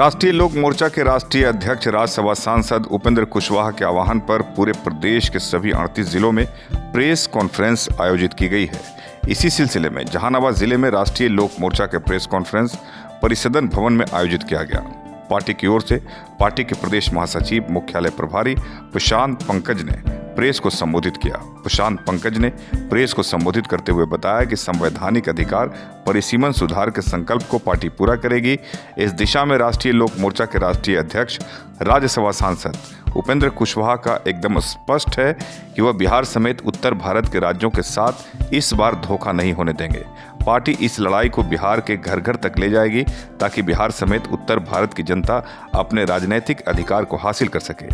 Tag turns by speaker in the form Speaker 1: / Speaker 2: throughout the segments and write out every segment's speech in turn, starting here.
Speaker 1: राष्ट्रीय लोक मोर्चा के राष्ट्रीय अध्यक्ष राज्यसभा सांसद उपेंद्र कुशवाहा के आह्वान पर पूरे प्रदेश के सभी 38 जिलों में प्रेस कॉन्फ्रेंस आयोजित की गई है। इसी सिलसिले में जहानाबाद जिले में राष्ट्रीय लोक मोर्चा के प्रेस कॉन्फ्रेंस परिसदन भवन में आयोजित किया गया। पार्टी की ओर से पार्टी के प्रदेश महासचिव मुख्यालय प्रभारी प्रशांत पंकज ने प्रेस को संबोधित किया। प्रशांत पंकज ने प्रेस को संबोधित करते हुए बताया कि संवैधानिक अधिकार परिसीमन सुधार के संकल्प को पार्टी पूरा करेगी। इस दिशा में राष्ट्रीय लोक मोर्चा के राष्ट्रीय अध्यक्ष राज्यसभा सांसद उपेंद्र कुशवाहा का एकदम स्पष्ट है कि वह बिहार समेत उत्तर भारत के राज्यों के साथ इस बार धोखा नहीं होने देंगे। पार्टी इस लड़ाई को बिहार के घर घर तक ले जाएगी ताकि बिहार समेत उत्तर भारत की जनता अपने राजनीतिक अधिकार को हासिल कर सके।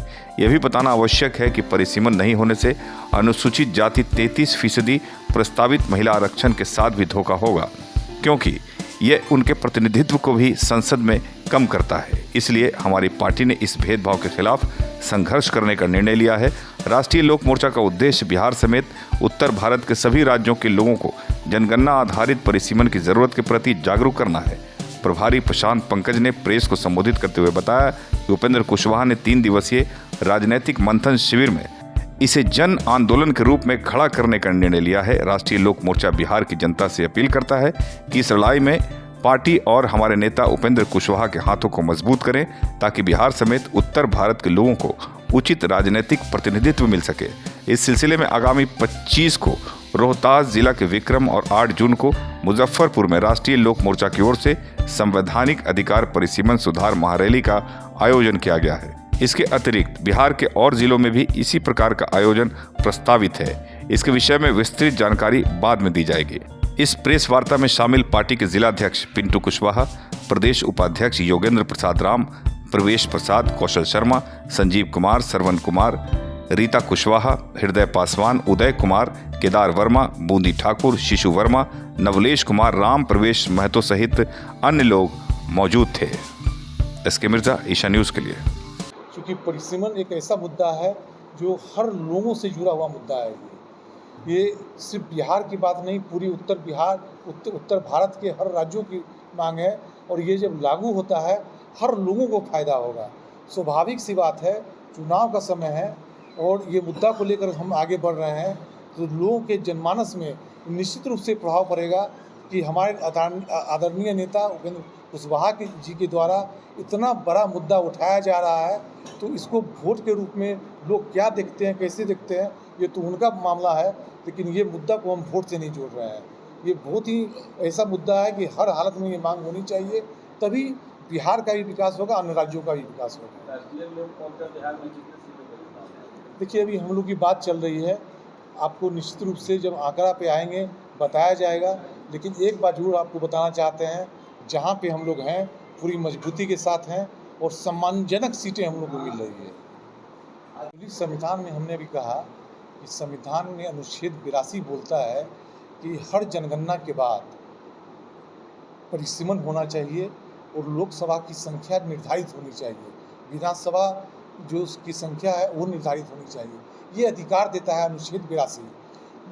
Speaker 1: यह भी बताना आवश्यक है कि परिसीमन नहीं होने से अनुसूचित जाति 33% प्रस्तावित महिला आरक्षण के साथ भी धोखा होगा, क्योंकि यह उनके प्रतिनिधित्व को भी संसद में कम करता है। इसलिए हमारी पार्टी ने इस भेदभाव के खिलाफ संघर्ष करने का निर्णय लिया है। राष्ट्रीय लोक मोर्चा का उद्देश्य बिहार समेत उत्तर भारत के सभी राज्यों के लोगों को जनगणना आधारित परिसीमन की जरूरत के प्रति जागरूक करना है। प्रभारी प्रशांत पंकज ने प्रेस को संबोधित करते हुए बताया कि उपेंद्र कुशवाहा ने 3 दिवसीय राजनीतिक मंथन शिविर में इसे जन आंदोलन के रूप में खड़ा करने का निर्णय लिया है। राष्ट्रीय लोक मोर्चा बिहार की जनता से अपील करता है कि इस लड़ाई में पार्टी और हमारे नेता उपेंद्र कुशवाहा के हाथों को मजबूत करें ताकि बिहार समेत उत्तर भारत के लोगों को उचित राजनीतिक प्रतिनिधित्व मिल सके। इस सिलसिले में आगामी 25 को रोहतास जिला के विक्रम और 8 जून को मुजफ्फरपुर में राष्ट्रीय लोक मोर्चा की ओर से संवैधानिक अधिकार परिसीमन सुधार महारैली का आयोजन किया गया है। इसके अतिरिक्त बिहार के और जिलों में भी इसी प्रकार का आयोजन प्रस्तावित है। इसके विषय में विस्तृत जानकारी बाद में दी जाएगी। इस प्रेस वार्ता में शामिल पार्टी के जिलाध्यक्ष पिंटू कुशवाहा, प्रदेश उपाध्यक्ष योगेंद्र प्रसाद राम, प्रवेश प्रसाद, कौशल शर्मा, संजीव कुमार, सरवन कुमार, रीता कुशवाहा, हृदय पासवान, उदय कुमार, केदार वर्मा, बूंदी ठाकुर, शिशु वर्मा, नवलेश कुमार, राम प्रवेश महतो सहित अन्य लोग मौजूद थे। एसके मिर्जा, ईशा न्यूज़ के लिए।
Speaker 2: क्योंकि परिसीमन एक ऐसा मुद्दा है जो हर लोगों से जुड़ा हुआ मुद्दा है। ये सिर्फ बिहार की बात नहीं, पूरी उत्तर भारत के हर राज्यों की मांग है और ये जब लागू होता है हर लोगों को फायदा होगा। स्वाभाविक सी बात है, चुनाव का समय है और ये मुद्दा को लेकर हम आगे बढ़ रहे हैं तो लोगों के जनमानस में निश्चित रूप से प्रभाव पड़ेगा कि हमारे आदरणीय नेता उपेंद्र कुशवाहा जी के द्वारा इतना बड़ा मुद्दा उठाया जा रहा है, तो इसको वोट के रूप में लोग क्या देखते हैं, कैसे देखते हैं, ये तो उनका मामला है, लेकिन ये मुद्दा को हम वोट से नहीं जोड़ रहे हैं। ये बहुत ही ऐसा मुद्दा है कि हर हालत में ये मांग होनी चाहिए, तभी बिहार का भी विकास होगा, अन्य राज्यों का भी विकास होगा। देखिए, अभी हम लोग की बात चल रही है, आपको निश्चित रूप से जब आंकड़ा पे आएंगे बताया जाएगा, लेकिन एक बात जरूर आपको बताना चाहते हैं, जहाँ पे हम लोग हैं पूरी मजबूती के साथ हैं और सम्मानजनक सीटें हम लोग को मिल रही है। संविधान में हमने भी कहा कि संविधान में अनुच्छेद 82 बोलता है कि हर जनगणना के बाद परिसीमन होना चाहिए और लोकसभा की संख्या निर्धारित होनी चाहिए, विधानसभा जो उसकी संख्या है वो निर्धारित होनी चाहिए। ये अधिकार देता है अनुच्छेद 82।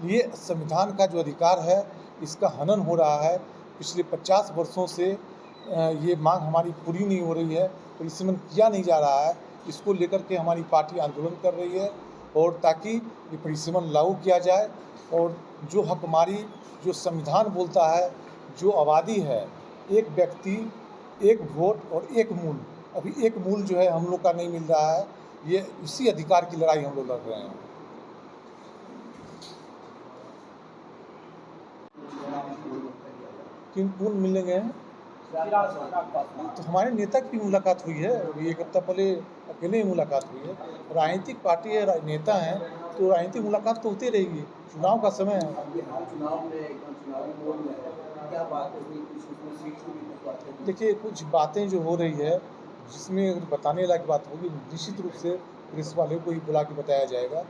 Speaker 2: ये संविधान का जो अधिकार है इसका हनन हो रहा है। पिछले 50 वर्षों से ये मांग हमारी पूरी नहीं हो रही है, परिसीमन किया नहीं जा रहा है। इसको लेकर के हमारी पार्टी आंदोलन कर रही है और ताकि ये परिसीमन लागू किया जाए और जो हक हमारी, जो संविधान बोलता है, जो आबादी है, एक व्यक्ति एक वोट और एक मूल, अभी एक मूल जो है हम लोग का नहीं मिल रहा है। ये इसी अधिकार की लड़ाई हम लोग लड़ रहे हैं। किन कौन मिलेंगे? तो हमारे नेता की मुलाकात हुई है, अभी 1 हफ्ता पहले अकेले ही मुलाकात हुई है। राजनीतिक पार्टी है, नेता हैं, तो राजनीतिक मुलाकात तो होती रहेगी। चुनाव का समय है। देखिए, कुछ बातें जो हो रही है जिसमें बताने लायक बात होगी, निश्चित रूप से प्रेस वाले को ही बुला के बताया जाएगा।